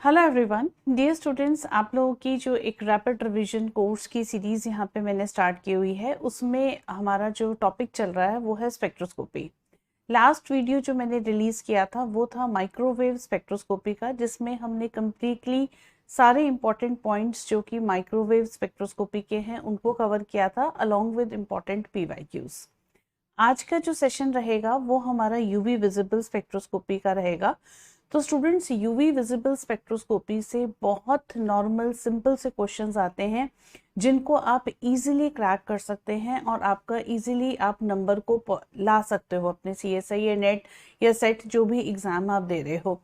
Hello everyone, dear students, आप लोगों की जो एक रैपिड रिवीजन कोर्स की सीरीज़ यहाँ पे मैंने स्टार्ट की हुई है, उसमें हमारा जो टॉपिक चल रहा है वो है स्पेक्ट्रोस्कोपी। लास्ट वीडियो जो मैंने रिलीज़ किया था वो था माइक्रोवेव स्पेक्ट्रोस्कोपी का, जिसमें हमने कम्प्लीटली सारे इंपॉर्टेंट पॉइंट्स जो कि माइक्रोवेव स्पेक्ट्रोस्कोपी के हैं उनको कवर किया था अलॉन्ग विद इम्पॉर्टेंट PYQs। आज का जो सेशन रहेगा वो हमारा यूवी विजिबल स्पेक्ट्रोस्कोपी का रहेगा। तो स्टूडेंट्स, यूवी विजिबल स्पेक्ट्रोस्कोपी से बहुत नॉर्मल सिंपल से क्वेश्चंस आते हैं जिनको आप इजीली क्रैक कर सकते हैं और आपका इजीली आप नंबर को ला सकते हो अपने CSI या नेट या सेट जो भी एग्जाम आप दे रहे हो।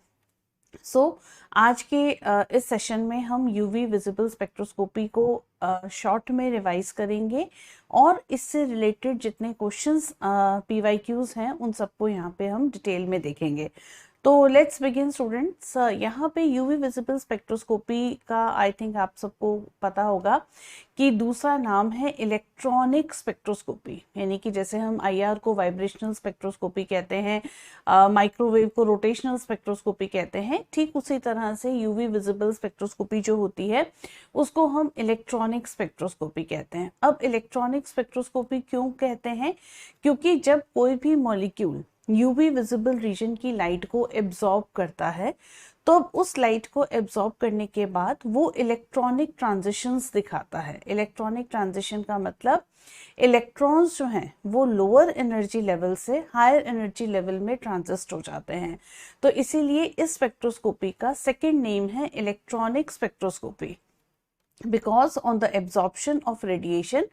आज के इस सेशन में हम यूवी विजिबल स्पेक्ट्रोस्कोपी को शॉर्ट में रिवाइज करेंगे और इससे रिलेटेड जितने क्वेश्चंस PYQs हैं उन सबको यहाँ पे हम डिटेल में देखेंगे। तो लेट्स बिगिन स्टूडेंट्स। यहाँ पे यूवी विजिबल स्पेक्ट्रोस्कोपी का आई थिंक आप सबको पता होगा कि दूसरा नाम है इलेक्ट्रॉनिक स्पेक्ट्रोस्कोपी, यानी कि जैसे हम IR को वाइब्रेशनल स्पेक्ट्रोस्कोपी कहते हैं, माइक्रोवेव को रोटेशनल स्पेक्ट्रोस्कोपी कहते हैं, ठीक उसी तरह से यूवी विजिबल स्पेक्ट्रोस्कोपी जो होती है उसको हम इलेक्ट्रॉनिक स्पेक्ट्रोस्कोपी कहते हैं। अब इलेक्ट्रॉनिक स्पेक्ट्रोस्कोपी क्यों कहते हैं? क्योंकि जब कोई भी मॉलिक्यूल यूवी विजिबल रीजन की लाइट को एब्जॉर्ब करता है तो अब उस लाइट को एब्जॉर्ब करने के बाद वो इलेक्ट्रॉनिक ट्रांजिशंस दिखाता है। इलेक्ट्रॉनिक ट्रांजिशन का मतलब इलेक्ट्रॉन्स जो हैं वो लोअर एनर्जी लेवल से हायर एनर्जी लेवल में ट्रांजिस्ट हो जाते हैं। तो इसीलिए इस स्पेक्ट्रोस्कोपी का सेकेंड नेम है electronic spectroscopy, because on the absorption of radiation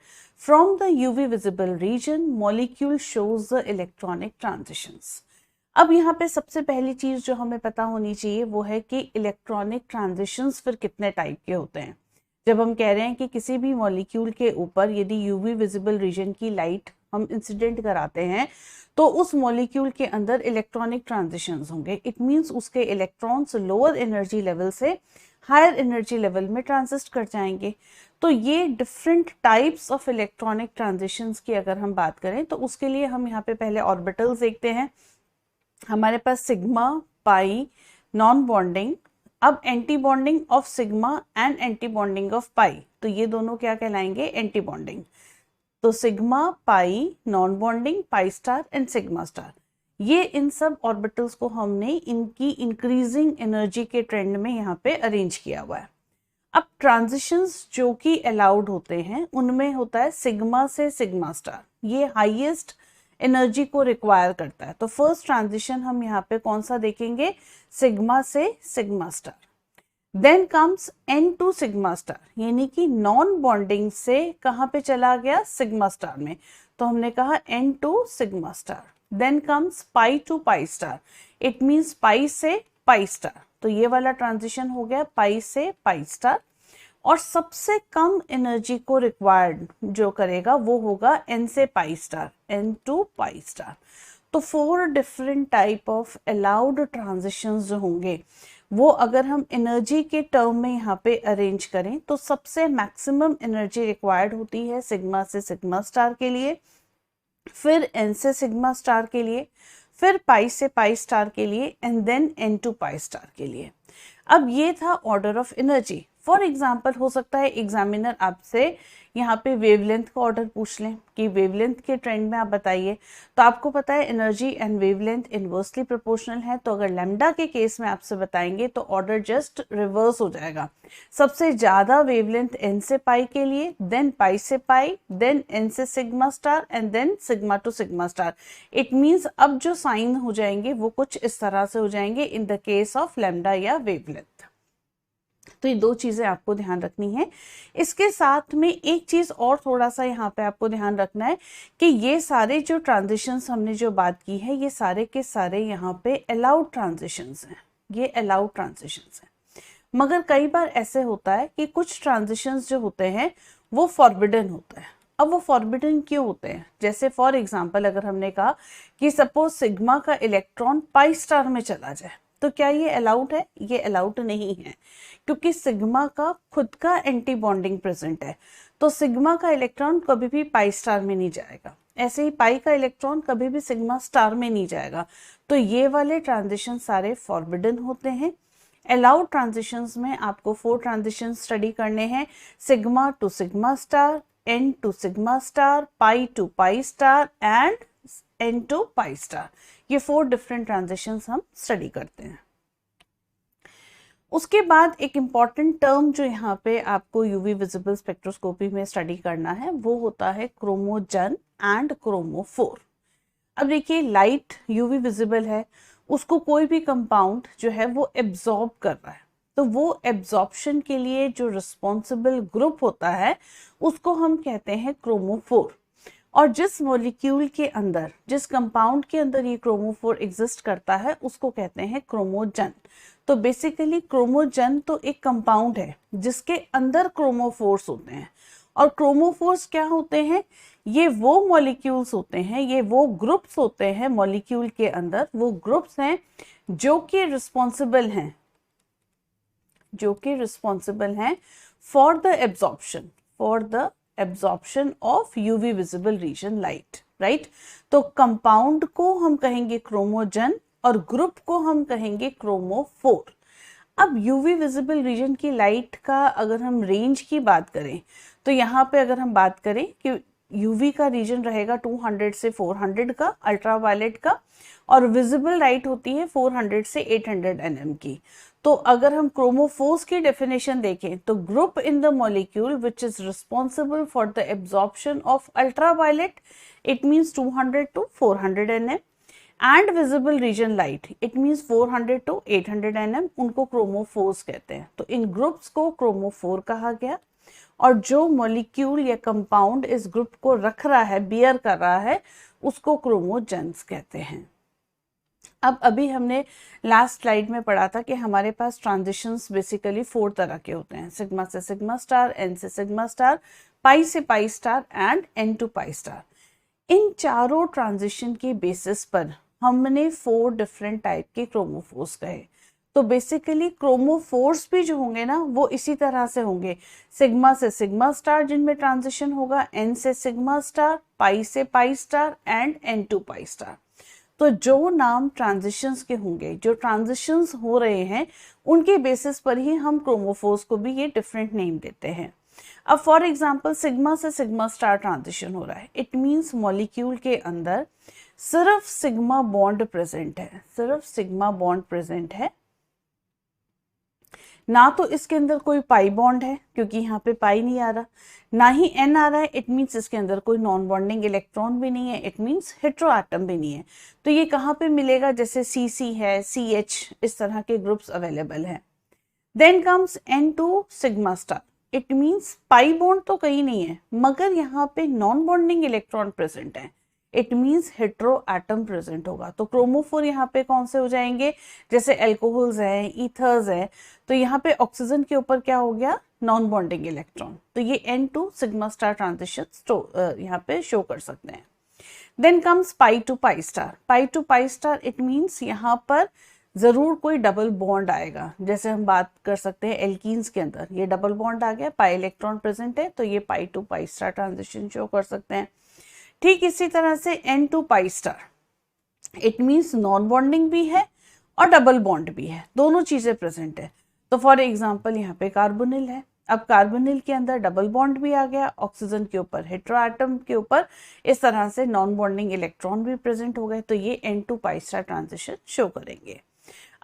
from the UV visible region, molecule shows the electronic transitions। अब यहाँ पे सबसे पहली चीज जो हमें पता होनी चाहिए वो है कि इलेक्ट्रॉनिक ट्रांजिशंस फिर कितने टाइप के होते हैं। जब हम कह रहे हैं कि किसी भी मॉलिक्यूल के ऊपर यदि यूवी विजिबल रीजन की लाइट हम इंसिडेंट कराते हैं तो उस मॉलिक्यूल के अंदर इलेक्ट्रॉनिक ट्रांजिशंस होंगे। इट मींस उसके इलेक्ट्रॉन्स लोअर एनर्जी लेवल से हायर एनर्जी लेवल में ट्रांजिस्ट कर जाएंगे। तो ये different types of electronic transitions की अगर हम बात करें तो उसके लिए हम यहाँ पे पहले ऑर्बिटल्स देखते हैं। हमारे पास सिग्मा, पाई, नॉन बॉन्डिंग, अब anti bonding of sigma and anti bonding of pi, तो ये दोनों क्या कहलाएंगे? Anti bonding. तो sigma, pi, non bonding, pi star and sigma star, ये इन सब ऑर्बिटल्स को हमने इनकी इंक्रीजिंग एनर्जी के ट्रेंड में यहाँ पे अरेंज किया हुआ है। अब ट्रांजिशंस जो कि अलाउड होते हैं उनमें होता है सिग्मा से सिग्मा स्टार, ये हाईएस्ट एनर्जी को रिक्वायर करता है। तो फर्स्ट ट्रांजिशन हम यहाँ पे कौन सा देखेंगे? सिग्मा से sigma star. Then comes N2 sigma star, यानी कि नॉन बॉन्डिंग से कहाँ पे चला गया? सिग्मा स्टार में, तो हमने कहा N2 sigma star. Then comes pi to pi star, it means pi से पाई स्टार, तो ये वाला ट्रांजिशन हो गया पाई से पाई स्टार। और सबसे कम एनर्जी को रिक्वायर्ड जो करेगा वो होगा N से pi star, N2 pi star. तो 4 different type of allowed transitions जो होंगे वो अगर हम एनर्जी के टर्म में यहाँ पे अरेंज करें तो सबसे मैक्सिमम एनर्जी रिक्वायर्ड होती है सिग्मा से सिग्मा स्टार के लिए, फिर N से सिग्मा स्टार के लिए, फिर पाई से पाई स्टार के लिए and then N2 pi star के लिए। अब ये था order of energy. For example हो सकता है एग्जामिनर आपसे यहाँ पे वेवलेंथ का ऑर्डर पूछ लें कि वेवलेंथ के ट्रेंड में आप बताइए, तो आपको पता है energy and wavelength inversely proportional है। तो अगर लैम्डा के केस में आपसे बताएंगे तो ऑर्डर जस्ट रिवर्स हो जाएगा। सबसे ज्यादा वेवलेंथ N से पाई के लिए, देन पाई से पाई, देन N से sigma star and then sigma to sigma star. It means अब जो साइन हो जाएंगे वो कुछ इस तरह से हो जाएंगे in the case of lambda या वेवलेंथ। तो ये 2 चीजें आपको ध्यान रखनी है। इसके साथ में एक चीज और थोड़ा सा यहाँ पे आपको ध्यान रखना है कि ये सारे जो ट्रांजिशंस हमने जो बात की है ये सारे के सारे यहाँ पे अलाउड ट्रांजिशंस हैं, ये अलाउड ट्रांजिशंस हैं। मगर कई बार ऐसे होता है कि कुछ ट्रांजिशंस जो होते हैं वो फॉरबिडन होते हैं। अब वो फॉरबिडन क्यों होते हैं? जैसे फॉर एग्जाम्पल अगर हमने कहा कि सपोज सिग्मा का इलेक्ट्रॉन पाई स्टार में चला जाए, तो क्या ये अलाउड है? ये अलाउड नहीं है, क्योंकि सिग्मा का खुद का एंटी बॉन्डिंग प्रेजेंट है। तो सिग्मा का इलेक्ट्रॉन कभी भी पाई स्टार में नहीं जाएगा, ऐसे ही पाई का इलेक्ट्रॉन कभी भी सिग्मा स्टार में नहीं जाएगा। तो ये वाले ट्रांजिशन सारे फॉरबिडन होते हैं। अलाउड ट्रांजिशंस में आपको 4 ट्रांजिशन स्टडी करने हैं, sigma to sigma star, N to sigma star, pi to pi star and N to pi star. ये 4 डिफरेंट ट्रांजिशंस हम स्टडी करते हैं। उसके बाद एक इम्पॉर्टेंट टर्म जो यहाँ पे आपको यूवी विजिबल स्पेक्ट्रोस्कोपी में स्टडी करना है वो होता है क्रोमोजन एंड क्रोमोफोर। अब देखिए, लाइट यूवी विजिबल है, उसको कोई भी कंपाउंड जो है वो एब्जॉर्ब कर रहा है, तो वो एब्जॉर्प्शन के लिए जो रिस्पॉन्सिबल ग्रुप होता है उसको हम कहते हैं क्रोमोफोर। और जिस मॉलिक्यूल के अंदर, जिस कंपाउंड के अंदर ये क्रोमोफोर एग्जिस्ट करता है उसको कहते हैं क्रोमोजन। तो बेसिकली क्रोमोजन तो एक कंपाउंड है जिसके अंदर क्रोमोफोर्स होते हैं। और क्रोमोफोर्स क्या होते हैं? ये वो मॉलिक्यूल्स होते हैं, ये वो ग्रुप्स होते हैं मॉलिक्यूल के अंदर, वो ग्रुप्स हैं जो कि रिस्पॉन्सिबल हैं for the absorption of UV visible region light, right. तो कंपाउंड को हम कहेंगे क्रोमोजन और ग्रुप को हम कहेंगे क्रोमोफोर। अब यूवी विजिबल रीजन की लाइट का अगर हम रेंज की बात करें तो यहाँ पे अगर हम बात करें कि यूवी का रीजन रहेगा 200 से 400 का अल्ट्रावायलेट का, और विजिबल लाइट होती है 400 से 800 nm की। तो अगर हम क्रोमोफोर्स की डेफिनेशन देखें तो group in the molecule which is responsible for the absorption of ultraviolet, it means 200 to 400 nm, and visible region light, it means 400 to 800 nm, उनको क्रोमोफोर्स कहते हैं। तो इन ग्रुप्स को क्रोमोफोर कहा गया। और जो मॉलिक्यूल या कंपाउंड इस ग्रुप को रख रहा है, बियर कर रहा है, उसको क्रोमोजेंस कहते हैं। अब अभी हमने लास्ट स्लाइड में पढ़ा था कि हमारे पास ट्रांजिशंस बेसिकली 4 तरह के होते हैं, सिग्मा से सिग्मा स्टार, एन से सिग्मा स्टार, पाई से pi star and N to pi star. इन चारों ट्रांजिशन के बेसिस पर हमने 4 डिफरेंट टाइप के क्रोमोफोर्स कहे। तो बेसिकली क्रोमोफोर्स भी जो होंगे ना वो इसी तरह से होंगे, सिग्मा से सिग्मा स्टार जिनमें ट्रांजिशन होगा, एन से सिग्मा स्टार, पाई से pi star and N to pi star. तो जो नाम ट्रांजिशंस के होंगे, जो ट्रांजिशंस हो रहे हैं, उनके बेसिस पर ही हम क्रोमोफोर्स को भी ये डिफरेंट नेम देते हैं। अब फॉर एग्जांपल सिग्मा से सिग्मा स्टार ट्रांजिशन हो रहा है, इट मींस मॉलिक्यूल के अंदर सिर्फ सिग्मा बॉन्ड प्रेजेंट है, सिर्फ सिग्मा बॉन्ड प्रेजेंट है, ना तो इसके अंदर कोई पाई बॉन्ड है क्योंकि यहाँ पे पाई नहीं आ रहा, ना ही एन आ रहा है, इट मीन्स इसके अंदर कोई नॉन बॉन्डिंग इलेक्ट्रॉन भी नहीं है, इट मीन्स हेटेरो एटम भी नहीं है। तो ये कहाँ पे मिलेगा? जैसे CC है, CH, इस तरह के ग्रुप्स अवेलेबल हैं। Then comes N2 sigma star, it means pi bond तो कहीं नहीं है मगर यहाँ पे नॉन बॉन्डिंग इलेक्ट्रॉन प्रेजेंट है, it means hetero atom present होगा। तो क्रोमोफोर यहाँ पे कौन से हो जाएंगे? जैसे एल्कोहल्स हैं, ईथर्स हैं, तो यहाँ पे ऑक्सीजन के ऊपर क्या हो गया? Non bonding electron. तो ये N2 सिग्मा स्टार ट्रांजिशन यहाँ पे शो कर सकते हैं। Then comes pi to pi star, pi to pi star it means यहाँ पर जरूर कोई डबल बॉन्ड आएगा। जैसे हम बात कर सकते हैं एल्कीन्स के अंदर ये डबल बॉन्ड आ गया, पाई इलेक्ट्रॉन प्रेजेंट है, तो ये pi to pi star transition show कर सकते हैं। ठीक इसी तरह से N2 pi star, it means non bonding भी है और डबल बॉन्ड भी है, दोनों चीजें प्रेजेंट है। तो फॉर एग्जांपल यहाँ पे कार्बोनिल है, अब कार्बोनिल के अंदर डबल बॉन्ड भी आ गया, ऑक्सीजन के ऊपर, हेटेरो एटम के ऊपर इस तरह से नॉन बॉन्डिंग इलेक्ट्रॉन भी प्रेजेंट हो गए, तो ये N2 pi star transition show करेंगे।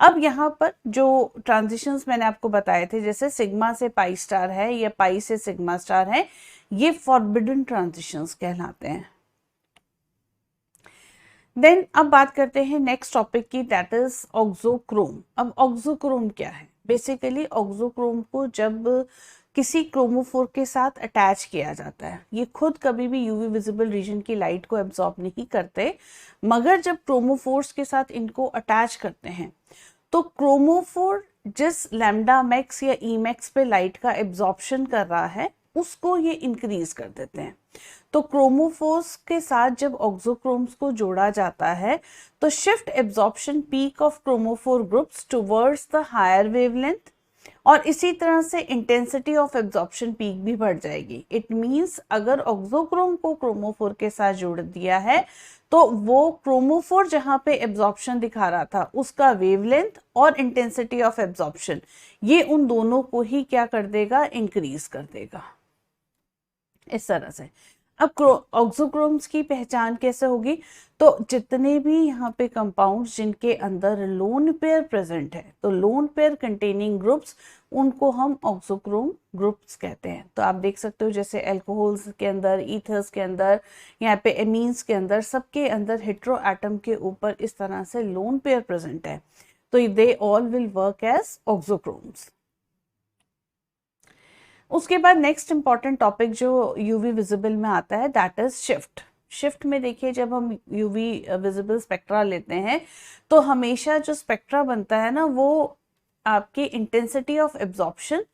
अब यहाँ पर जो ट्रांजिशंस मैंने आपको बताए थे, जैसे सिग्मा से पाई स्टार है या पाई से सिग्मा स्टार है, ये फॉरबिडन ट्रांजिशंस कहलाते हैं। देन अब बात करते हैं नेक्स्ट टॉपिक की, दैट इज ऑक्सोक्रोम। अब ऑक्सोक्रोम क्या है? बेसिकली ऑक्सोक्रोम को जब किसी क्रोमोफोर के साथ अटैच किया जाता है, ये खुद कभी भी यूवी विजिबल रीजन की लाइट को एब्जॉर्ब नहीं करते, मगर जब क्रोमोफोर्स के साथ इनको अटैच करते हैं तो क्रोमोफोर जिस लैम्डा मैक्स या ई मैक्स पे लाइट का एब्जॉर्प्शन कर रहा है उसको ये इंक्रीज कर देते हैं। तो क्रोमोफोर्स के साथ जब ऑक्सोक्रोम्स को जोड़ा जाता है तो shift absorption peak of chromophore groups towards the higher wavelength, और इसी तरह से इंटेंसिटी ऑफ एब्जॉर्प्शन पीक भी बढ़ जाएगी। इट मींस अगर ऑक्सोक्रोम को क्रोमोफोर के साथ जोड़ दिया है तो वो क्रोमोफोर जहां पे एब्जॉर्प्शन दिखा रहा था उसका वेवलेंथ और इंटेंसिटी ऑफ एब्जॉर्प्शन ये उन दोनों को ही क्या कर देगा, इंक्रीज कर देगा इस तरह से। अब ऑक्सोक्रोम्स की पहचान कैसे होगी, तो जितने भी यहाँ पे कंपाउंड्स जिनके अंदर लोन पेयर प्रेजेंट है, तो लोन पेयर कंटेनिंग ग्रुप्स उनको हम ऑक्सोक्रोम ग्रुप्स कहते हैं। तो आप देख सकते हो जैसे अल्कोहल्स के अंदर, ईथर्स के अंदर, यहाँ पे एमीन्स के अंदर, सबके अंदर हेट्रो एटम के ऊपर इस तरह से लोन पेयर प्रेजेंट है, तो they all will work as auxochromes. उसके बाद नेक्स्ट इंपॉर्टेंट टॉपिक जो यूवी विजिबल में आता है दैट इज शिफ्ट। शिफ्ट में देखिए जब हम यूवी विजिबल स्पेक्ट्रा लेते हैं तो हमेशा जो स्पेक्ट्रा बनता है ना वो आपके intensity of absorption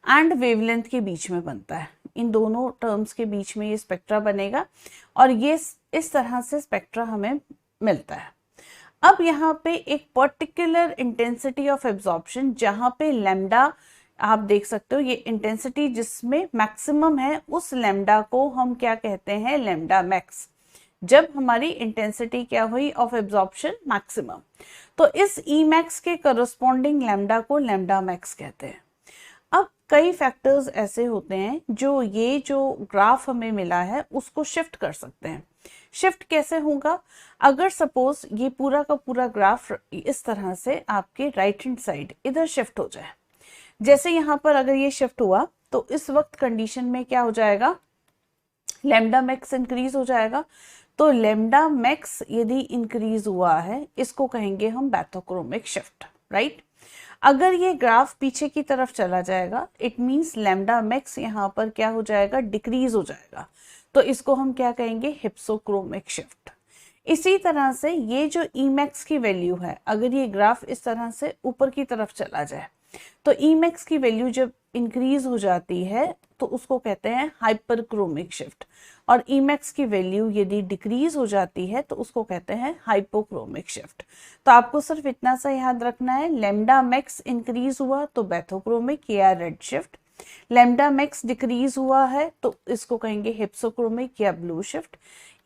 and wavelength के बीच में बनता है। इन दोनों टर्म्स के बीच में ये स्पेक्ट्रा बनेगा और ये इस तरह से स्पेक्ट्रा हमें मिलता है। अब यहाँ पे एक पर्टिकुलर इंटेंसिटी ऑफ एब्जॉर्प्शन जहाँ पे लैम्डा आप देख सकते हो, ये इंटेंसिटी जिसमें मैक्सिमम है उस लैम्डा को हम क्या कहते हैं, लैम्डा मैक्स। जब हमारी इंटेंसिटी क्या हुई ऑफ एब्जॉर्प्शन, मैक्सिमम, तो इस ई मैक्स के करस्पॉन्डिंग लैम्डा को लैम्डा मैक्स कहते हैं। अब कई फैक्टर्स ऐसे होते हैं जो ग्राफ हमें मिला है उसको शिफ्ट कर सकते हैं। शिफ्ट कैसे होगा, अगर सपोज ये पूरा का पूरा ग्राफ इस तरह से आपके राइट हैंड साइड इधर शिफ्ट हो जाए, जैसे यहां पर अगर ये शिफ्ट हुआ तो इस वक्त कंडीशन में क्या हो जाएगा, लैम्डा मैक्स इंक्रीज हो जाएगा। तो लैम्डा मैक्स यदि इंक्रीज हुआ है इसको कहेंगे हम बैथोक्रोमिक शिफ्ट, राइट। अगर ये ग्राफ पीछे की तरफ चला जाएगा इट मींस लैम्डा मैक्स यहाँ पर क्या हो जाएगा, डिक्रीज हो जाएगा, तो इसको हम क्या कहेंगे, हिप्सोक्रोमिक शिफ्ट। इसी तरह से ये जो ई मैक्स की वैल्यू है, अगर ये ग्राफ इस तरह से ऊपर की तरफ चला जाए तो ई मैक्स की वैल्यू जब इंक्रीज हो जाती है तो उसको कहते हैं हाइपरक्रोमिक शिफ्ट, और ई मैक्स की वैल्यू यदि डिक्रीज हो जाती है तो उसको कहते हैं हाइपोक्रोमिक शिफ्ट। तो आपको सिर्फ इतना सा याद रखना है, लैम्डा मैक्स इंक्रीज हुआ तो बैथोक्रोमिक या red shift, lambda max decrease हुआ है तो इसको कहेंगे हिप्सोक्रोमिक या blue shift,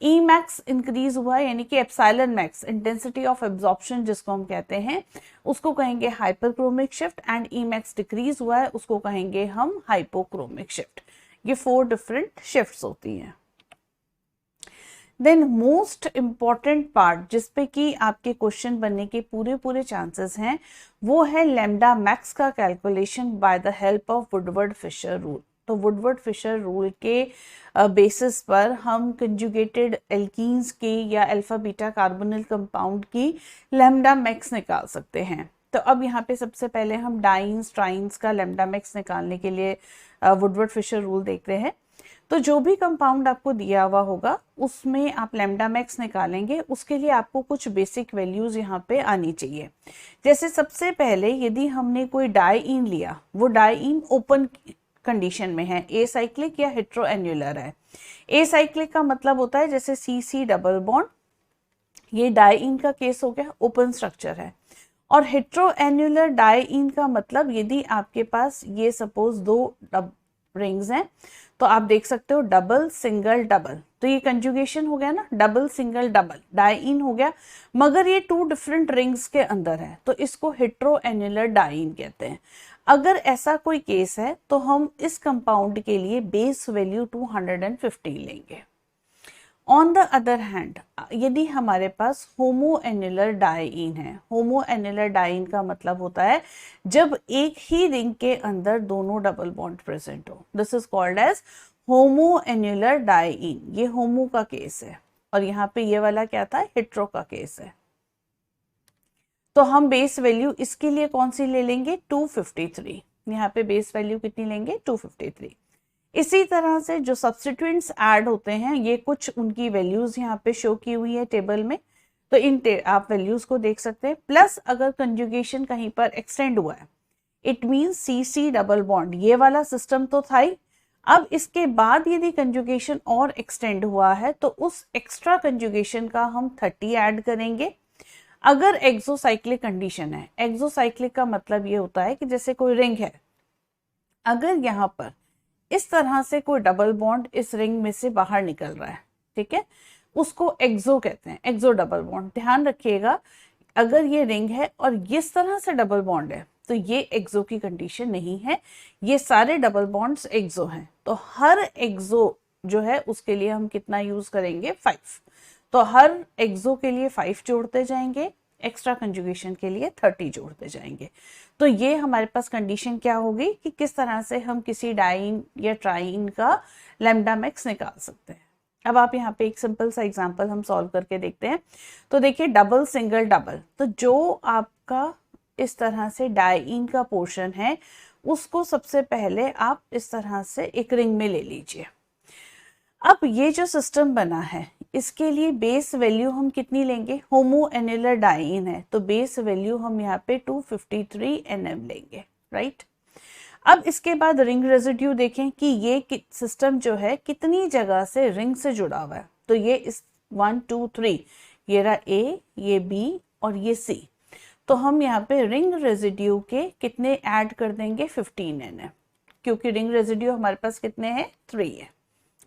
E max increase हुआ है यानी कि epsilon max intensity of absorption जिसको हम कहते हैं उसको कहेंगे hyperchromic shift, and E max decrease हुआ है उसको कहेंगे हम हाइपोक्रोमिक शिफ्ट। ये 4 डिफरेंट शिफ्ट्स होती हैं। देन मोस्ट इंपॉर्टेंट पार्ट जिसपे कि आपके क्वेश्चन बनने के पूरे चांसेस हैं वो है लैम्डा मैक्स का calculation by the help of Woodward Fisher rule. तो वुडवर्ड फिशर रूल के बेसिस पर हम कंजुगेटेड एल्कीन्स की या अल्फा बीटा कार्बोनिल कंपाउंड की लैम्डा मैक्स निकाल सकते हैं। तो अब यहाँ पे सबसे पहले हम डाइन्स ट्राइन्स का लैम्डा मैक्स निकालने के लिए वुडवर्ड फिशर रूल देखते हैं। तो जो भी कंपाउंड आपको दिया हुआ होगा उसमें आप लैम्डा मैक्स निकालेंगे, उसके लिए आपको कुछ बेसिक वैल्यूज यहाँ पे आनी चाहिए। जैसे सबसे पहले यदि हमने कोई डाइईन लिया, वो डाइईन ओपन कंडीशन में है, ए साइक्लिक या हेट्रोएन्युलर है। ए साइक्लिक का मतलब होता है जैसे सी सी डबल बॉन्ड, ये डाइईन का केस हो गया, ओपन स्ट्रक्चर है। और हेट्रोएन्युलर डाइईन का मतलब यदि आपके पास ये सपोज 2 रिंग्स हैं तो आप देख सकते हो डबल सिंगल डबल, तो ये कंजुगेशन हो गया ना, डबल सिंगल डबल डाइईन हो गया, मगर ये 2 डिफरेंट रिंग्स के अंदर है तो इसको हेट्रोएन्युलर डाइईन कहते हैं। अगर ऐसा कोई केस है तो हम इस कंपाउंड के लिए बेस वैल्यू 250 लेंगे। ऑन द अदर हैंड यदि हमारे पास होमोएन्युलर डाइईन है, होमोएन्युलर डाइईन का मतलब होता है जब एक ही रिंग के अंदर दोनों डबल बॉन्ड प्रेजेंट हो, this is called as homoannular diene. ये होमो का केस है और यहाँ पे ये वाला क्या था, हेट्रो का केस है। तो हम बेस वैल्यू इसके लिए कौन सी ले लेंगे, 253। यहाँ पे बेस वैल्यू कितनी लेंगे, 253। इसी तरह से जो सब्स्टिट्यूएंट्स ऐड होते हैं ये कुछ उनकी वैल्यूज यहाँ पे शो की हुई है टेबल में, तो इन आप वैल्यूज को देख सकते हैं। प्लस अगर कंजुगेशन कहीं पर एक्सटेंड हुआ है it means C C double bond, ये वाला सिस्टम तो था ही, अब इसके बाद यदि कंजुगेशन और एक्सटेंड हुआ है तो उस एक्स्ट्रा कंजुगेशन का हम 30 ऐड करेंगे। अगर एक्सोसाइक्लिक कंडीशन है, एक्सोसाइक्लिक का मतलब ये होता है कि जैसे कोई रिंग है, अगर यहाँ पर इस तरह से कोई डबल बॉन्ड इस रिंग में से बाहर निकल रहा है, ठीक है, उसको एक्सो कहते हैं, एक्सो डबल बॉन्ड। ध्यान रखिएगा, अगर ये रिंग है और इस तरह से डबल बॉन्ड है तो ये एक्सो की कंडीशन नहीं है, ये सारे डबल बॉन्ड्स एक्सो हैं। तो हर एक्सो जो है उसके लिए हम कितना यूज करेंगे, 5। तो हर एक्सो के लिए 5 जोड़ते जाएंगे, एक्स्ट्रा कंजुगेशन के लिए 30 जोड़ते जाएंगे। तो ये हमारे पास कंडीशन क्या होगी कि किस तरह से हम किसी डाइन या ट्राइन का लैम्डा मैक्स निकाल सकते हैं। अब आप यहाँ पे एक सिंपल सा एग्जांपल हम सॉल्व करके देखते हैं। तो देखिए, डबल सिंगल डबल, तो जो आपका इस तरह से डाइन का पोर्शन है उसको सबसे पहले आप इस तरह से एक रिंग में ले लीजिए। अब ये जो सिस्टम बना है इसके लिए बेस वैल्यू हम कितनी लेंगे, होमो एन्युलर डाइन है तो बेस वैल्यू हम यहाँ पे 253 nm लेंगे, राइट। अब इसके बाद रिंग रेजिड्यू देखें कि ये सिस्टम जो है कितनी जगह से रिंग से जुड़ा हुआ है। तो ये इस 1 2 3, ये रहा A, ये B और ये C। तो हम यहाँ पे रिंग रेजिड्यू के कितने ऐड कर देंगे, 15 nm, क्योंकि रिंग रेजिड्यू हमारे पास कितने हैं, 3 है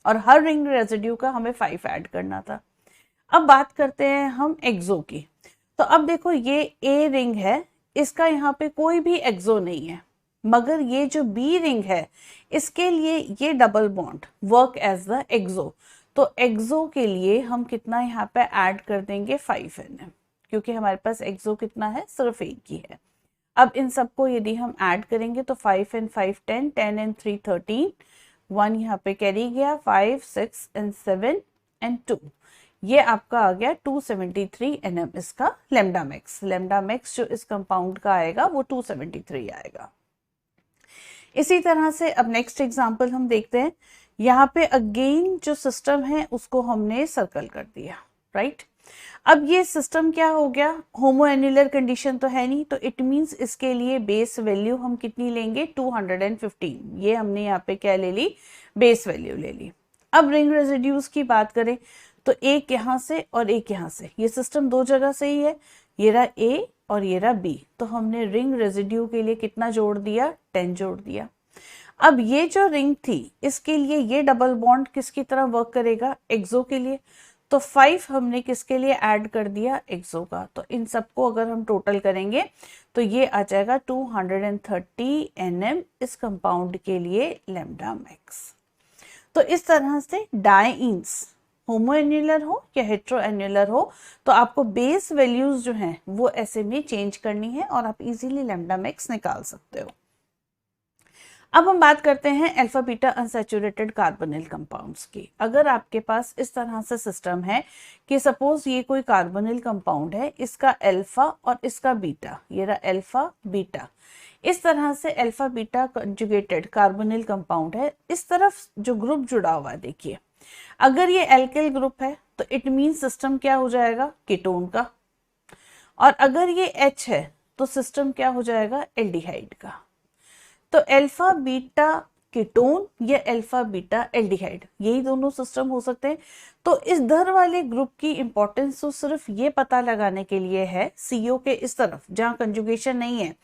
और हर रिंग रेजिड्यू का हमें 5 ऐड करना था। अब बात करते हैं हम एक्सो की। तो अब देखो, ये ए रिंग है, इसका यहाँ पे कोई भी एक्सो नहीं है, मगर ये जो बी रिंग है इसके लिए ये double bond work as the exo. तो एक्सो के लिए हम कितना यहाँ पे ऐड कर देंगे, 5 nm, क्योंकि हमारे पास एक्सो कितना है, सिर्फ एक ही है। अब इन सबको यदि हम ऐड करेंगे तो 5 and 5 10, 10 and 3 13, 1 यहाँ पे कैरी गया, 5 6 and 7 and 2, ये आपका आ गया 273 nm इसका लैम्डा मैक्स। लैम्डा मैक्स जो इस कंपाउंड का आएगा वो 273 आएगा। इसी तरह से अब नेक्स्ट एग्जांपल हम देखते हैं। यहाँ पे अगेन जो सिस्टम है उसको हमने सर्कल कर दिया, राइट। अब ये सिस्टम क्या हो गया, होमो एन्युलर कंडीशन तो है नहीं, तो इट मींस इसके लिए बेस वैल्यू हम कितनी लेंगे, 215। ये हमने यहाँ पे क्या ले ली, बेस वैल्यू ले ली। अब रिंग रेजिड्यूज की बात करें तो एक यहाँ से और एक यहाँ से, ये सिस्टम दो जगह से ही है, ये रहा A और ये रहा B। तो हमने रिंग रेजिड्यू के लिए कितना जोड़ दिया, 10 जोड़ दिया। अब ये जो रिंग थी इसके लिए ये डबल बॉन्ड किसकी तरह वर्क करेगा, एक्सो के लिए। तो 5 हमने किसके लिए ऐड कर दिया, एक्सो का। तो इन सबको अगर हम टोटल करेंगे तो ये आ जाएगा 230 nm इस कंपाउंड के लिए लैम्डा मैक्स। तो इस तरह से डाइन्स होमो एन्युलर हो या हेट्रो एन्युलर हो तो आपको बेस वैल्यूज जो हैं वो ऐसे में चेंज करनी है और आप इजीली लैम्डा मैक्स निकाल सकते हो। अब हम बात करते हैं alpha beta unsaturated carbonyl compounds की। अगर आपके पास इस तरह से सिस्टम है कि सपोज ये कोई कार्बोनिल कंपाउंड है, इसका अल्फा और इसका बीटा, ये रहा अल्फा बीटा, इस तरह से alpha beta conjugated carbonyl compound है। इस तरफ जो ग्रुप जुड़ा हुआ है देखिए, अगर ये एल्किल ग्रुप है तो इट मीन सिस्टम क्या हो जाएगा, कीटोन का, और अगर ये H है तो सिस्टम क्या हो जाएगा, एल्डिहाइड का। तो अल्फा बीटा कीटोन या अल्फा बीटा एल्डिहाइड, यही दोनों सिस्टम हो सकते हैं। तो इस धर वाले ग्रुप की इंपॉर्टेंस तो सिर्फ ये पता लगाने के लिए है, CO के इस तरफ जहां कंजुगेशन नहीं है,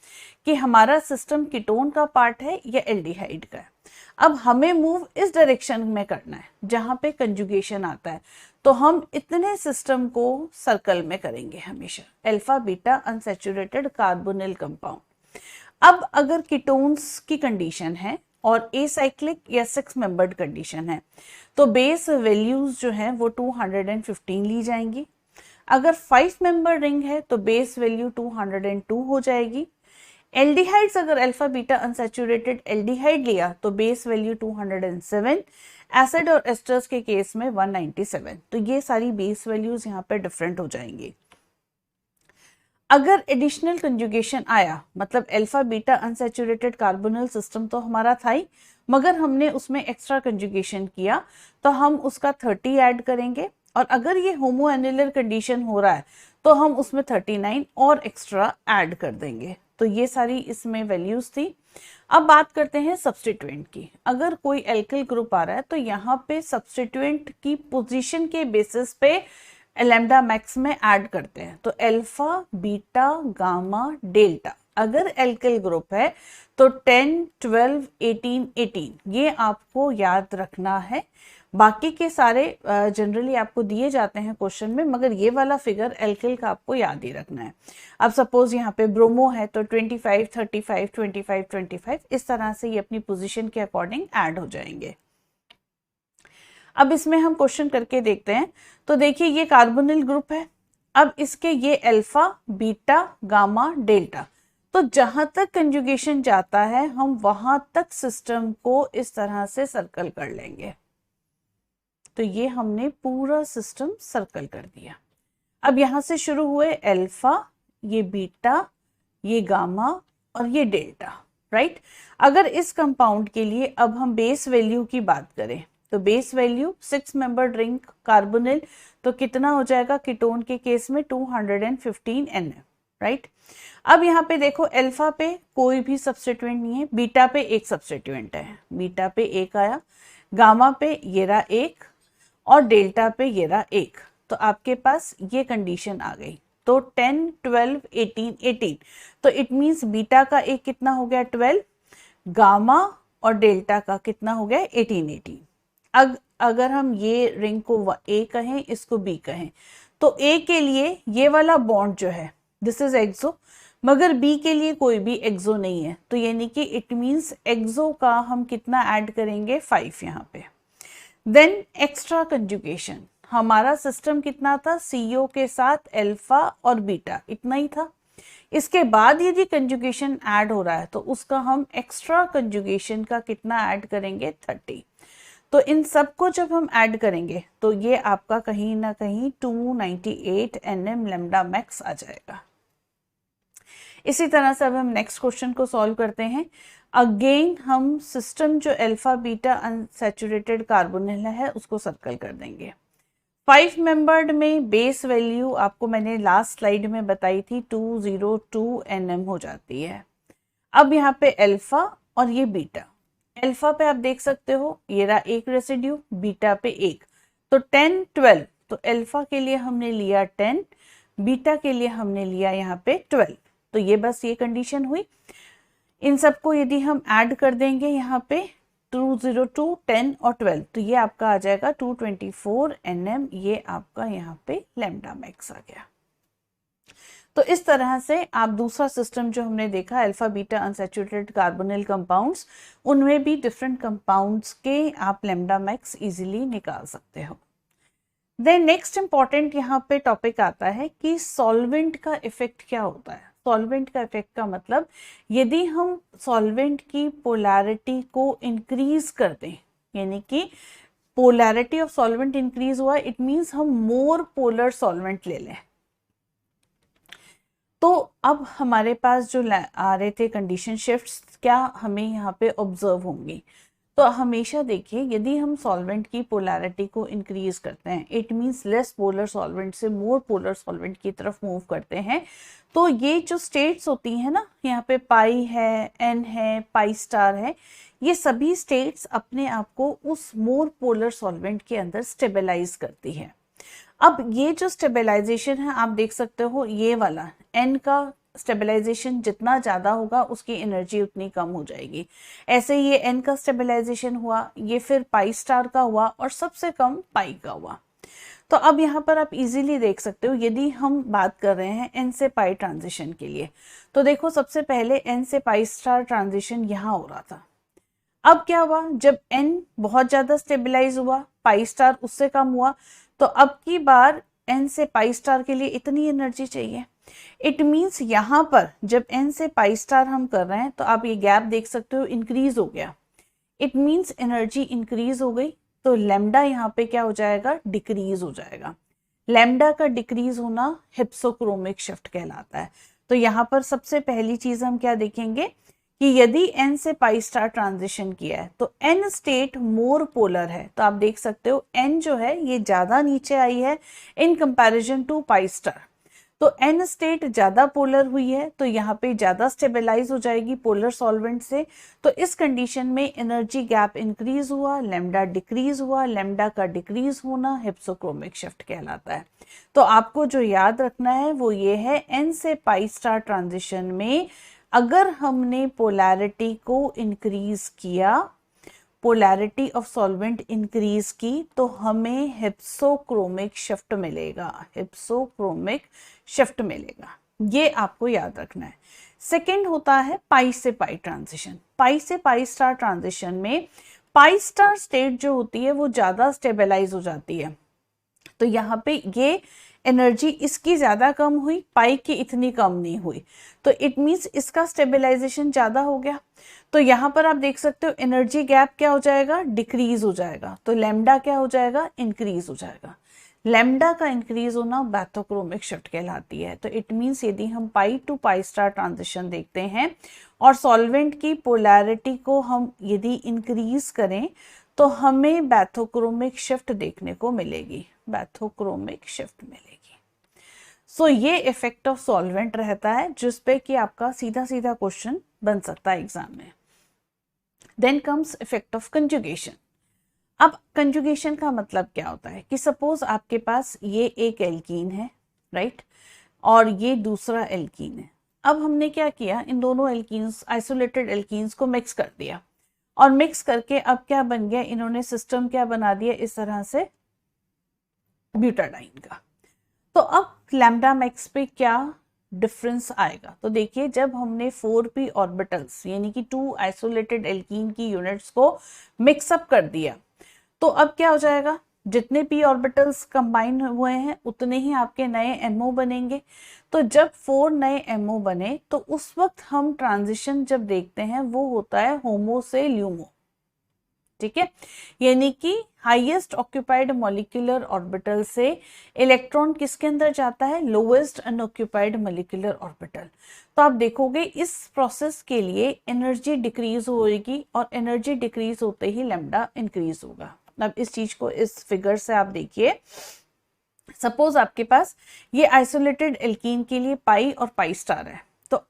कि हमारा सिस्टम कीटोन का पार्ट है या एल्डिहाइड का है। अब हमें मूव इस डायरेक्शन में करना है जहां पे कंजुगेशन आता है, तो हम इतने सिस्टम को सर्कल में करेंगे हमेशा, alpha beta unsaturated carbonyl compound. अब अगर कीटोन्स की कंडीशन है और एसाइक्लिक या 6 मेंबर्ड कंडीशन है तो बेस वैल्यूज जो हैं वो 215 ली जाएंगी। अगर 5 मेंबर रिंग है तो बेस वैल्यू 202 हो जाएगी। एल्डिहाइड्स अगर अल्फा बीटा अनसैचुरेटेड एल्डिहाइड लिया तो बेस वैल्यू 207, एसिड और एस्टर्स के केस में 197। तो ये सारी बेस वैल्यूज यहाँ पे डिफरेंट हो जाएंगी। अगर एडिशनल कंजुगेशन आया, मतलब alpha beta unsaturated carbonyl system तो हमारा था ही, मगर हमने उसमें एक्स्ट्रा कंजुगेशन किया तो हम उसका 30 ऐड करेंगे, और अगर ये होमो एन्युलर कंडीशन हो रहा है तो हम उसमें 39 और एक्स्ट्रा ऐड कर देंगे। तो ये सारी इसमें वैल्यूज थी। अब बात करते हैं सब्स्टिट्यूएंट की। अगर कोई एल्किल ग्रुप आ रहा है तो यहाँ पे सब्स्टिट्यूएंट की पोजीशन के बेसिस पे लैम्डा मैक्स में ऐड करते हैं। तो अल्फा बीटा गामा डेल्टा, अगर एल्किल ग्रुप है तो 10 12 18 18 ये आपको याद रखना है। बाकी के सारे जनरली आपको दिए जाते हैं क्वेश्चन में, मगर ये वाला फिगर एल्किल का आपको याद ही रखना है। अब सपोज यहाँ पे ब्रोमो है तो 25, 35, 25, 25 इस तरह से ये अपनी पोजीशन के अकॉर्डिंग ऐड हो जाएंगे। अब इसमें हम क्वेश्चन करके देखते हैं। तो देखिए ये कार्बोनिल ग्रुप है, अब इसके ये अल्फा, बीटा, गामा, डेल्टा, तो जहां तक कंजुगेशन जाता है हम वहां तक सिस्टम को इस तरह से सर्कल कर लेंगे। तो ये हमने पूरा सिस्टम सर्कल कर दिया। अब यहां से शुरू हुए अल्फा, ये बीटा, ये गामा और ये डेल्टा, राइट। अगर इस कंपाउंड के लिए अब हम बेस वैल्यू की बात करें तो base value 6 membered ring carbonyl, तो कितना हो जाएगा कीटोन के केस में 215 Nm, राइट। अब यहाँ पे देखो अल्फा पे कोई भी सब्स्टिट्यूएंट नहीं है, बीटा पे एक सब्स्टिट्यूएंट है, बीटा पे एक आया, गामा पे ये रहा एक और डेल्टा पे ये रहा एक, तो आपके पास ये कंडीशन आ गई। तो 10, 12, 18, 18, तो इट मींस बीटा का एक कितना हो गया 12, गामा और डेल्टा का कितना हो गया 18, 18। अगर हम ये रिंग को ए कहें, इसको बी कहें, तो ए के लिए ये वाला बॉन्ड जो है दिस इज एक्सो, मगर बी के लिए कोई भी एक्सो नहीं है, तो यानी कि इट मींस एक्सो का हम कितना ऐड करेंगे 5 यहाँ पे। देन एक्स्ट्रा कंजुगेशन, हमारा सिस्टम कितना था CO के साथ अल्फा और बीटा, इतना ही था। इसके बाद यदि कंजुगेशन ऐड हो रहा है तो उसका हम एक्स्ट्रा कंजुगेशन का कितना ऐड करेंगे 30। तो इन सबको जब हम ऐड करेंगे तो ये आपका कहीं ना कहीं 298 Nm लैम्डा मैक्स आ जाएगा। इसी तरह से अब हम नेक्स्ट क्वेश्चन को सॉल्व करते हैं। अगेन हम सिस्टम जो अल्फा बीटा अनसैचुरेटेड कार्बोनिल है उसको सर्कल कर देंगे। 5 मेंबर्ड में बेस वैल्यू आपको मैंने लास्ट स्लाइड में बताई थी 202 Nm हो जाती है। अब यहाँ पे अल्फा और ये बीटा, अल्फा पे आप देख सकते हो ये रहा एक रेसिड्यू, बीटा पे एक, तो 10, 12, तो अल्फा के लिए हमने लिया 10, बीटा के लिए हमने लिया यहाँ पे 12, तो ये बस ये कंडीशन हुई। इन सबको यदि हम ऐड कर देंगे यहाँ पे 202, 10 और 12, तो ये आपका आ जाएगा 224 Nm, ये आपका यहाँ पे लैम्डा मैक्स आ गया। तो इस तरह से आप दूसरा सिस्टम जो हमने देखा alpha beta unsaturated carbonyl compounds, उनमें भी डिफरेंट कंपाउंड्स के आप लैम्डा मैक्स इजीली निकाल सकते हो। देन नेक्स्ट इंपॉर्टेंट यहाँ पे टॉपिक आता है कि सॉल्वेंट का इफेक्ट क्या होता है। सॉल्वेंट का इफेक्ट का मतलब यदि हम सॉल्वेंट की पोलैरिटी को इंक्रीज कर दें, यानी कि पोलैरिटी ऑफ सॉल्वेंट इंक्रीज हुआ, इट मींस हम मोर पोलर सॉल्वेंट ले लें, तो अब हमारे पास जो आ रहे थे कंडीशन शिफ्ट्स क्या हमें यहाँ पे ऑब्जर्व होंगी। तो हमेशा देखिए यदि हम सॉल्वेंट की पोलैरिटी को इंक्रीज करते हैं, it means less polar solvent से मोर पोलर सॉल्वेंट की तरफ मूव करते हैं, तो ये जो स्टेट्स होती हैं ना, यहाँ पे पाई है, एन है, पाई स्टार है, ये सभी स्टेट्स अपने आप को उस मोर पोलर सॉल्वेंट के अंदर स्टेबलाइज करती है। अब ये जो स्टेबलाइजेशन है आप देख सकते हो, ये वाला एन का स्टेबलाइजेशन जितना ज़्यादा होगा उसकी एनर्जी उतनी कम हो जाएगी। ऐसे ये एन का स्टेबलाइजेशन हुआ, ये फिर पाई स्टार का हुआ और सबसे कम पाई का हुआ। तो अब यहाँ पर आप इजीली देख सकते हो, यदि हम बात कर रहे हैं एन से पाई ट्रांजिशन के लिए, तो देखो सबसे पहले एन से पाई स्टार ट्रांजिशन यहाँ हो रहा था। अब क्या हुआ, जब एन बहुत ज़्यादा स्टेबलाइज हुआ, पाई स्टार उससे कम हुआ, तो अब की बार एन से पाई स्टार के लिए इतनी एनर्जी चाहिए। इट मींस यहाँ पर जब एन से पाई स्टार हम कर रहे हैं तो आप ये गैप देख सकते हो इंक्रीज हो गया, इट मींस एनर्जी इंक्रीज हो गई, तो लैम्डा यहाँ पे क्या हो जाएगा, डिक्रीज हो जाएगा। लैम्डा का डिक्रीज होना हिप्सोक्रोमिक शिफ्ट कहलाता है। तो यहाँ पर सबसे पहली चीज हम क्या देखेंगे कि यदि एन से पाई स्टार ट्रांजिशन किया है तो एन स्टेट मोर पोलर है, तो आप देख सकते हो एन जो है ये ज्यादा नीचे आई है in comparison to pi star, तो एन स्टेट ज्यादा पोलर हुई है, तो यहाँ पे ज्यादा स्टेबलाइज हो जाएगी पोलर सॉल्वेंट से। तो इस कंडीशन में एनर्जी गैप इंक्रीज हुआ, लैम्डा डिक्रीज हुआ, लैम्डा का डिक्रीज होना हिप्सोक्रोमिक शिफ्ट कहलाता है। तो आपको जो याद रखना है वो ये है, एन से पाई स्टार ट्रांजिशन में अगर हमने पोलैरिटी को इंक्रीज किया, पोलैरिटी ऑफ सॉल्वेंट इंक्रीज की तो हमें हिप्सोक्रोमिक शिफ्ट मिलेगा, हिप्सोक्रोमिक शिफ्ट मिलेगा, ये आपको याद रखना है। सेकंड होता है पाई से पाई ट्रांजिशन। पाई से पाई स्टार ट्रांजिशन में पाई स्टार स्टेट जो होती है वो ज्यादा स्टेबलाइज हो जाती है, तो यहाँ पे ये एनर्जी इसकी ज्यादा कम हुई, पाई की इतनी कम नहीं हुई, तो इट मींस इसका स्टेबलाइजेशन ज्यादा हो गया। तो यहाँ पर आप देख सकते हो एनर्जी गैप क्या हो जाएगा, डिक्रीज हो जाएगा, तो लैम्डा क्या हो जाएगा, इंक्रीज हो जाएगा। लैम्डा का इंक्रीज होना बैथोक्रोमिक शिफ्ट कहलाती है। तो इट मींस यदि हम पाई टू पाई स्टार ट्रांजिशन देखते हैं और सॉल्वेंट की पोलैरिटी को हम यदि इंक्रीज करें तो हमें बैथोक्रोमिक शिफ्ट देखने को मिलेगी, बैथोक्रोमिक शिफ्ट मिलेगी। सो ये इफेक्ट ऑफ सॉल्वेंट रहता है जिस पे कि आपका सीधा सीधा क्वेश्चन बन सकता है एग्जाम में। Then comes effect of conjugation. अब कंजुगेशन का मतलब क्या होता है कि सपोज आपके पास ये एक एल्कीन है, राइट, और ये दूसरा एल्कीन है। अब हमने क्या किया, इन दोनों एल्कीन्स, आइसोलेटेड एल्कीन्स को मिक्स कर दिया, और मिक्स करके अब क्या बन गया, इन्होंने सिस्टम क्या बना दिया इस तरह से ब्यूटाडाइन का। तो अब लैम्डा मैक्स पे क्या डिफरेंस आएगा, तो देखिए जब हमने 4p ऑर्बिटल्स यानी कि 2 आइसोलेटेड एल्कीन की यूनिट्स को मिक्सअप कर दिया, तो अब क्या हो जाएगा, जितने p ऑर्बिटल्स कंबाइन हुए हैं उतने ही आपके नए MO बनेंगे। तो जब 4 नए MO बने तो उस वक्त हम ट्रांजिशन जब देखते हैं वो होता है होमो से ल्यूमो, ठीक है, यानी कि हाईएस्ट ऑक्यूपाइड मॉलिक्यूलर ऑर्बिटल से इलेक्ट्रॉन किसके अंदर जाता है, लोएस्ट अनऑक्यूपाइड मॉलिक्यूलर ऑर्बिटल। तो आप देखोगे इस प्रोसेस के लिए एनर्जी डिक्रीज होगी और एनर्जी डिक्रीज होते ही लैम्डा इंक्रीज होगा। अब इस चीज को इस फिगर से आप देखिए, सपोज आपके पास ये आइसोलेटेड एल्कीन के लिए पाई और पाई स्टार है, तो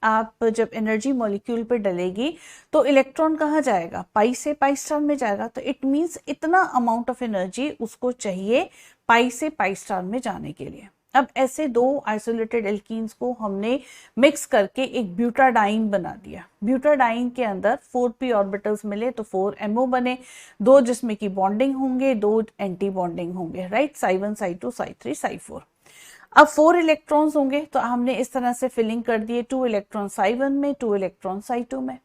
आप जब एनर्जी मॉलिक्यूल पे डलेगी तो इलेक्ट्रॉन कहाँ जाएगा, पाई से पाई स्टार में जाएगा। तो इट मींस इतना अमाउंट ऑफ एनर्जी उसको चाहिए पाई से पाई स्टार में जाने के लिए। अब ऐसे दो आइसोलेटेड एल्कीन्स को हमने मिक्स करके एक ब्यूटाडाइन बना दिया। ब्यूटाडाइन के अंदर 4p ऑर्बिटल्स मिले तो 4 MO बने, 2 जिसमें की बॉन्डिंग होंगे, 2 एंटी बॉन्डिंग होंगे, right, psi1 psi2 psi3 psi4। अब 4 इलेक्ट्रॉन्स होंगे तो हमने इस तरह से फिलिंग कर दिए, 2 इलेक्ट्रॉन psi1 में, 2 इलेक्ट्रॉन psi2 में।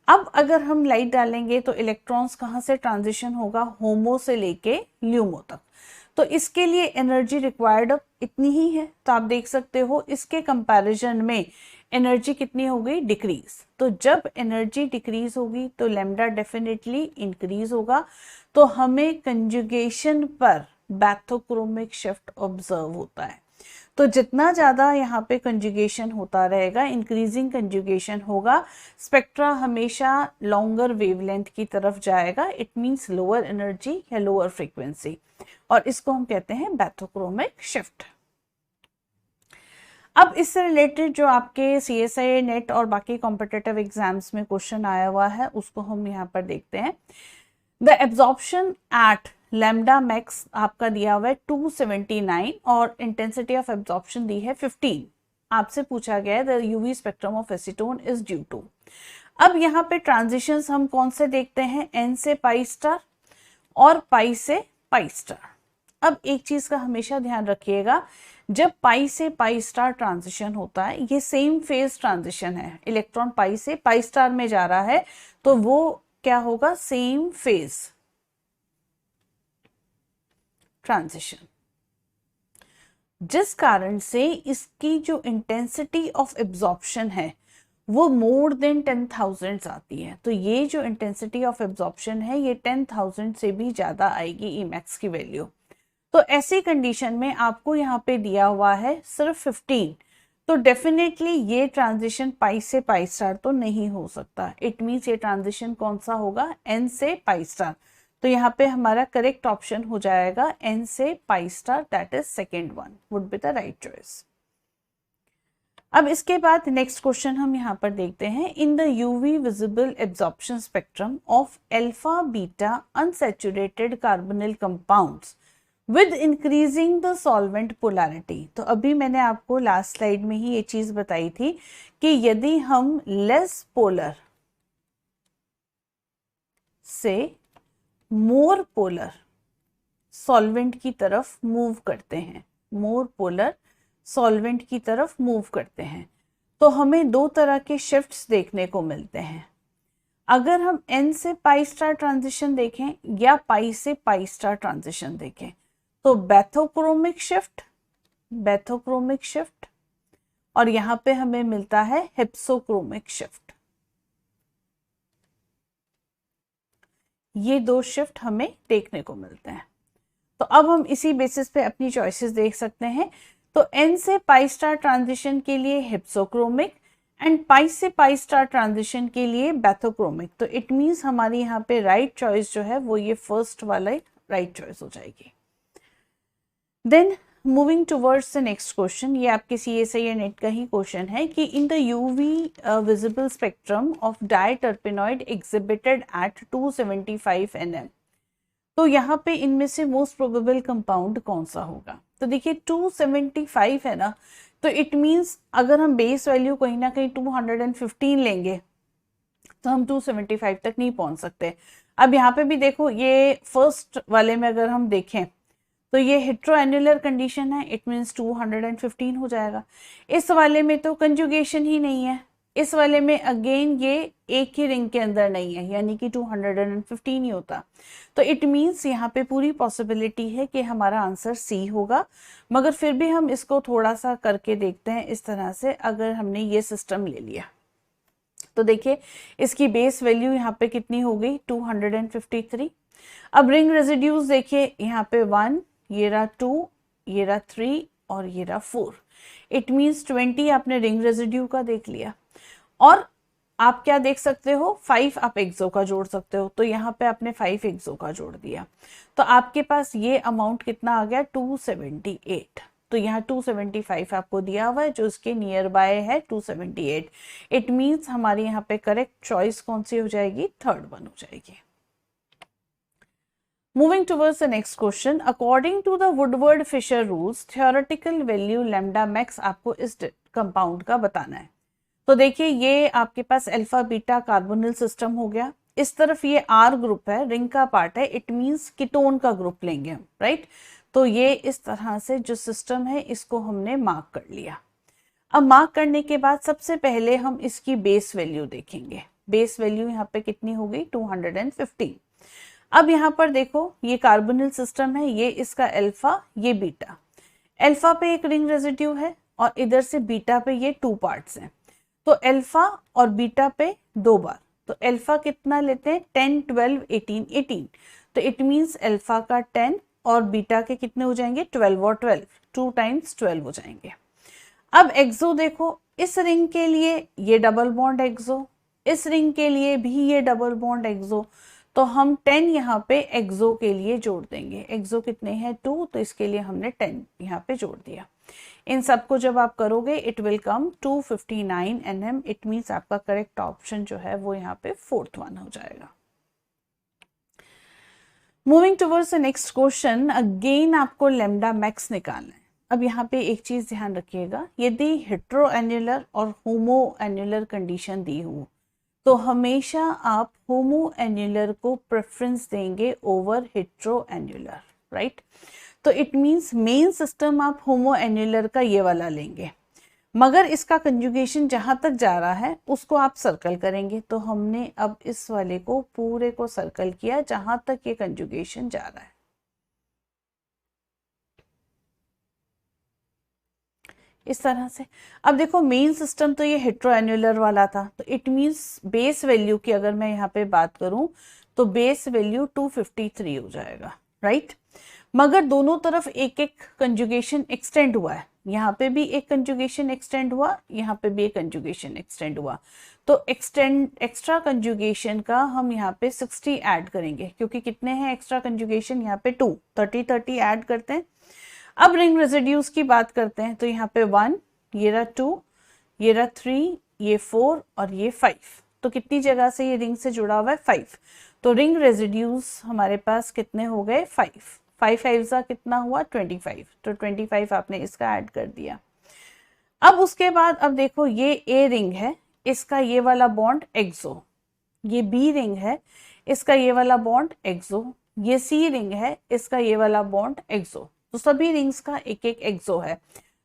अब अगर हम लाइट डालेंगे तो इलेक्ट्रॉन्स कहाँ से ट्रांजिशन होगा, होमो से लेके ल्यूमो तक। तो इसके लिए एनर्जी रिक्वायर्ड इतनी ही है, तो आप देख सकते हो इसके कंपैरिजन में एनर्जी कितनी हो गई, डिक्रीज। तो जब एनर्जी डिक्रीज होगी तो लैम्डा डेफिनेटली इंक्रीज होगा, तो हमें कंजुगेशन पर बैथोक्रोमिक शिफ्ट ऑब्जर्व होता है। तो जितना ज्यादा यहाँ पे कंजुगेशन होता रहेगा, इंक्रीजिंग कंजुगेशन होगा, स्पेक्ट्रा हमेशा लॉन्गर वेवलेंथ की तरफ जाएगा, इट मींस लोअर एनर्जी या लोअर फ्रीक्वेंसी, और इसको हम कहते हैं बैथोक्रोमिक शिफ्ट। अब इससे रिलेटेड जो आपके CSIR नेट और बाकी कॉम्पिटिटिव एग्जाम्स में क्वेश्चन आया हुआ है उसको हम यहाँ पर देखते हैं। The absorption at lambda max आपका दिया हुआ है 279 और इंटेंसिटी ऑफ एब्जॉर्प्शन दी है 15। आपसे पूछा गया है the UV spectrum of acetone is due to. अब यहाँ पे ट्रांजिशंस हम कौन से देखते हैं, N से पाई स्टार और पाई से पाई स्टार। अब एक चीज का हमेशा ध्यान रखिएगा, जब पाई से पाई स्टार ट्रांजिशन होता है ये सेम फेज ट्रांजिशन है, इलेक्ट्रॉन पाई से पाई स्टार में जा रहा है तो वो क्या होगा, सेम फेज ट्रांजिशन, जिस कारण से इसकी जो इंटेंसिटी ऑफ एब्जॉर्प्शन है वो मोर देन 10,000 आती है। तो ये जो इंटेंसिटी ऑफ एब्जॉर्प्शन है ये 10,000 से भी ज्यादा आएगी Emax की वैल्यू। तो ऐसी कंडीशन में आपको यहाँ पे दिया हुआ है सिर्फ 15, तो डेफिनेटली ये ट्रांजिशन पाई से पाई स्टार तो नहीं हो सकता। इट मीन्स ये ट्रांजिशन कौन सा होगा, N से पाई स्टार। तो यहाँ पे हमारा करेक्ट ऑप्शन हो जाएगा N से pi star, that is second one would be the right choice. अब इसके बाद नेक्स्ट क्वेश्चन हम यहाँ पर देखते हैं, इन the UV visible absorption spectrum of alpha beta unsaturated carbonyl compounds with increasing the solvent polarity. तो अभी मैंने आपको लास्ट स्लाइड में ही ये चीज बताई थी कि यदि हम लेस पोलर से मोर पोलर सॉल्वेंट की तरफ मूव करते हैं, मोर पोलर सॉल्वेंट की तरफ मूव करते हैं, तो हमें दो तरह के शिफ्ट्स देखने को मिलते हैं। अगर हम N से पाई स्टार ट्रांजिशन देखें या पाई से पाई स्टार ट्रांजिशन देखें, तो बैथोक्रोमिक शिफ्ट और यहां पे हमें मिलता है हिप्सोक्रोमिक शिफ्ट। ये दो शिफ्ट हमें देखने को मिलते हैं। तो अब हम इसी बेसिस पे अपनी चॉइसेस देख सकते हैं। तो N से पाई स्टार ट्रांजिशन के लिए हिप्सोक्रोमिक एंड पाई से पाई स्टार ट्रांजिशन के लिए बैथोक्रोमिक। तो इट मीन्स हमारी यहाँ पे राइट चॉइस जो है वो ये फर्स्ट वाला राइट चॉइस हो जाएगी। Then moving towards the next question, ये आपके CSI या नेट का ही क्वेश्चन है कि in the UV visible spectrum of diterpenoid exhibited at 275 nm, तो यहाँ पे इनमें से मोस्ट प्रोबेबल कंपाउंड कौन सा होगा। तो देखिए 275 है ना, तो इट मीन्स अगर हम बेस वैल्यू कहीं ना कहीं 215 लेंगे तो हम 275 तक नहीं पहुंच सकते। अब यहाँ पे भी देखो, ये फर्स्ट वाले में अगर हम देखें तो ये हेट्रोएन्युलर कंडीशन है, इट मीन्स 215 हो जाएगा। इस वाले में तो कंजुगेशन ही नहीं है, इस वाले में अगेन ये एक ही रिंग के अंदर नहीं है, यानी कि 215 ही होता। तो इट मीन्स यहाँ पे पूरी पॉसिबिलिटी है कि हमारा आंसर सी होगा। मगर फिर भी हम इसको थोड़ा सा करके देखते हैं इस तरह से, अगर हमने ये सिस्टम ले लिया तो देखिए इसकी बेस वैल्यू यहाँ पे कितनी हो गई 253। अब रिंग रेजिड्यूज देखिए, यहाँ पे 1, ये रहा 2, ये रहा 3 और ये रहा 4। इट मीन्स 20 आपने रिंग रेजिड्यू का देख लिया। और आप क्या देख सकते हो, 5 आप एक्सो का जोड़ सकते हो, तो यहाँ पे आपने 5 एक्सो का जोड़ दिया, तो आपके पास ये अमाउंट कितना आ गया 278। तो यहाँ 275 आपको दिया हुआ है, जो इसके नियर बाय है 278। इट मीन्स हमारी यहाँ पे करेक्ट चॉइस कौन सी हो जाएगी, थर्ड वन हो जाएगी। Moving towards the next question, according to the Woodward-Fisher rules, theoretical value lambda max आपको इस कंपाउंड का बताना है। तो देखिए ये आपके पास अल्फा बीटा कार्बोनिल सिस्टम हो गया, इस तरफ ये R ग्रुप है, रिंग का पार्ट है, इट मींस कीटोन का ग्रुप लेंगे हम, राइट। तो ये इस तरह से जो सिस्टम है इसको हमने मार्क कर लिया। अब मार्क करने के बाद सबसे पहले हम इसकी बेस वैल्यू देखेंगे। बेस वैल्यू यहाँ पे कितनी हो गई 215। अब यहाँ पर देखो ये कार्बोनिल सिस्टम है, ये इसका अल्फा, ये बीटा। अल्फा पे एक रिंग रेजिड्यू है और इधर से बीटा पे ये 2 पार्ट्स हैं। तो अल्फा और बीटा पे 2 बार, तो अल्फा कितना लेते हैं 10, 12, 18, 18। तो इट मींस अल्फा का 10 और बीटा के कितने हो जाएंगे 12 और 12, 2 टाइम्स 12 हो जाएंगे। अब एक्सो देखो, इस रिंग के लिए ये डबल बॉन्ड एक्सो, इस रिंग के लिए भी ये डबल बॉन्ड एक्सो, तो हम 10 यहाँ पे एक्सो के लिए जोड़ देंगे। एक्सो कितने हैं 2, तो इसके लिए हमने 10 यहाँ पे जोड़ दिया। इन सबको जब आप करोगे it will come 259 nm। It means आपका करेक्ट ऑप्शन जो है वो यहाँ पे 4th वन हो जाएगा। Moving towards the next question, again आपको लैम्डा मैक्स निकालना है। अब यहाँ पे एक चीज ध्यान रखिएगा, यदि हेट्रोएन्युलर और होमोएन्युलर कंडीशन दी हो तो हमेशा आप होमोएन्युलर को प्रेफरेंस देंगे ओवर हेट्रोएन्युलर, राइट। तो इट मींस मेन सिस्टम आप होमोएन्युलर का ये वाला लेंगे, मगर इसका कंजुगेशन जहां तक जा रहा है उसको आप सर्कल करेंगे। तो हमने अब इस वाले को पूरे को सर्कल किया जहां तक ये कंजुगेशन जा रहा है। इस तरह से अब देखो मेन सिस्टम तो ये हेट्रोएन्युलर वाला था, तो इट मींस बेस वैल्यू की अगर मैं यहाँ पे बात करूं तो बेस वैल्यू 253 हो जाएगा, राइट। मगर दोनों तरफ एक एक कंजुगेशन एक्सटेंड हुआ है, यहाँ पे भी एक कंजुगेशन एक्सटेंड हुआ, यहाँ पे भी एक कंजुगेशन एक्सटेंड हुआ। तो एक्स्ट्रा कंजुगेशन का हम यहाँ पे 60 ऐड करेंगे, क्योंकि कितने हैं एक्स्ट्रा कंजुगेशन यहाँ पे 2, 30 ऐड करते हैं। अब रिंग रेजिड्यूज की बात करते हैं, तो यहाँ पे 1, ये रहा 2, ये रहा 3, ये 4 और ये 5। तो कितनी जगह से ये रिंग से जुड़ा हुआ है 5। तो रिंग रेजिड्यूज हमारे पास कितने हो गए 5। 5 5 का कितना हुआ 25। तो 25 आपने इसका ऐड कर दिया। अब उसके बाद अब देखो ये ए रिंग है, इसका ये वाला बॉन्ड एक्सो, ये बी रिंग है, इसका ये वाला बॉन्ड एक्सो, ये सी रिंग है, इसका ये वाला बॉन्ड एक्सो, तो सभी रिंग्स का एक एक एक्सो है।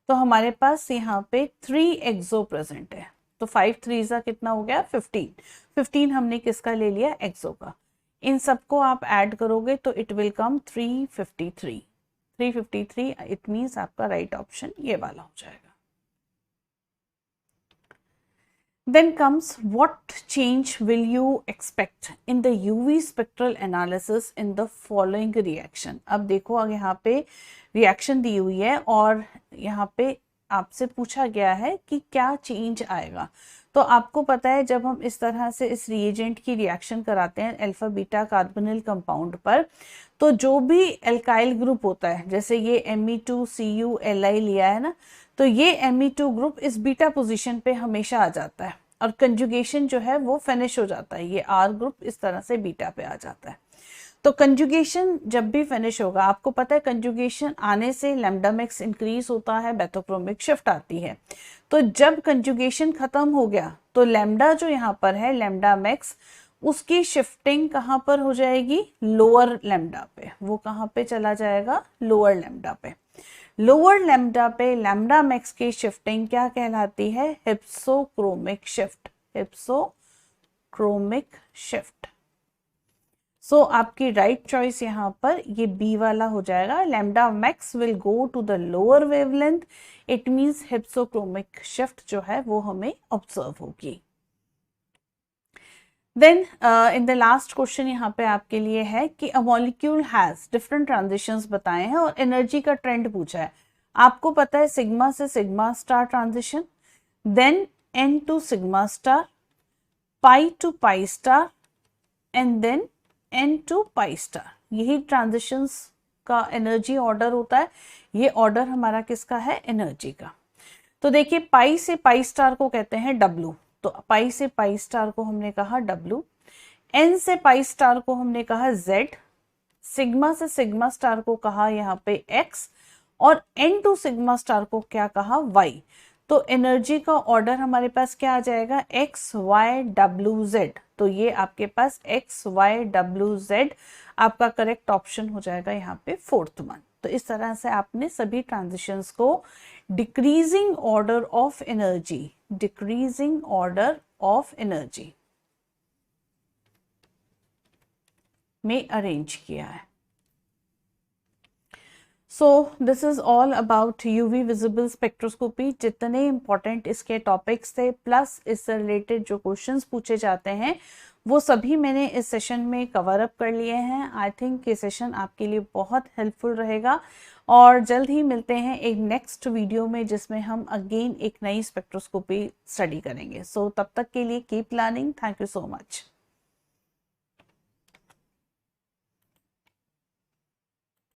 तो हमारे पास यहाँ पे 3 एक्सो प्रेजेंट है, तो 5 3 कितना हो गया 15, 15 हमने किसका ले लिया एक्सो का। इन सबको आप ऐड करोगे तो it will come 353, 353 it means आपका राइट ऑप्शन ये वाला हो जाएगा। Then comes what change will you expect in the UV spectral analysis in the following reaction। अब देखो आगे यहाँ पे रिएक्शन दी हुई है और यहाँ पे आपसे पूछा गया है कि क्या चेंज आएगा। तो आपको पता है जब हम इस तरह से इस रिएजेंट की रिएक्शन कराते हैं अल्फा बीटा कार्बोनिल कंपाउंड पर, तो जो भी एल्काइल ग्रुप होता है, जैसे ये Me2Cu Li लिया है ना, तो ये Me2 ग्रुप इस बीटा पोजीशन पे हमेशा आ जाता है और कंजुगेशन जो है वो फिनिश हो जाता है, ये R ग्रुप इस तरह से बीटा पे आ जाता है। तो कंजुगेशन जब भी फिनिश होगा, आपको पता है कंजुगेशन आने से लैम्डा मैक्स इंक्रीज होता है, बेथोक्रोमिक शिफ्ट आती है। तो जब कंजुगेशन खत्म हो गया तो लैम्डा जो यहाँ पर है लैम्डा मैक्स, उसकी शिफ्टिंग कहाँ पर हो जाएगी, लोअर लैम्डा पे। वो कहाँ पे चला जाएगा, लोअर लैम्डा पे। लोअर लैम्डा पे लैम्डा मैक्स की शिफ्टिंग क्या कहलाती है, हिप्सोक्रोमिक शिफ्ट, हिप्सोक्रोमिक शिफ्ट। सो आपकी राइट चॉइस यहाँ पर ये बी वाला हो जाएगा, lambda max will go to the lower wavelength, it means hypsochromic shift जो है वो हमें ऑब्जर्व होगी। Then in the last question यहाँ पे आपके लिए है कि a molecule has different transitions बताए हैं और एनर्जी का ट्रेंड पूछा है। आपको पता है सिग्मा से sigma star transition, then N to sigma star, pi to pi star and then N to pi star, यही ट्रांजिशंस का एनर्जी ऑर्डर होता है। ये ऑर्डर हमारा किसका है, एनर्जी का। तो देखिए पाई से पाई स्टार को कहते हैं डब्लू, तो पाई से पाई स्टार को हमने कहा डब्लू, एन से पाई स्टार को हमने कहा जेड, सिग्मा से सिग्मा स्टार को कहा यहाँ पे एक्स, और एन टू सिग्मा स्टार को क्या कहा, वाई। तो एनर्जी का ऑर्डर हमारे पास क्या आ जाएगा, एक्स वाई डब्ल्यू जेड। तो ये आपके पास एक्स वाई डब्ल्यू जेड आपका करेक्ट ऑप्शन हो जाएगा यहाँ पे फोर्थ वन। तो इस तरह से आपने सभी ट्रांजिशंस को decreasing order of energy, decreasing order of energy में अरेंज किया है। So this is all about UV visible spectroscopy. जितने इंपॉर्टेंट इसके टॉपिक्स थे प्लस इससे रिलेटेड जो क्वेश्चंस पूछे जाते हैं वो सभी मैंने इस सेशन में कवर अप कर लिए हैं। आई थिंक ये सेशन आपके लिए बहुत हेल्पफुल रहेगा और जल्द ही मिलते हैं एक नेक्स्ट वीडियो में जिसमें हम अगेन एक नई स्पेक्ट्रोस्कोपी स्टडी करेंगे। सो तब तक के लिए keep learning. Thank you so much.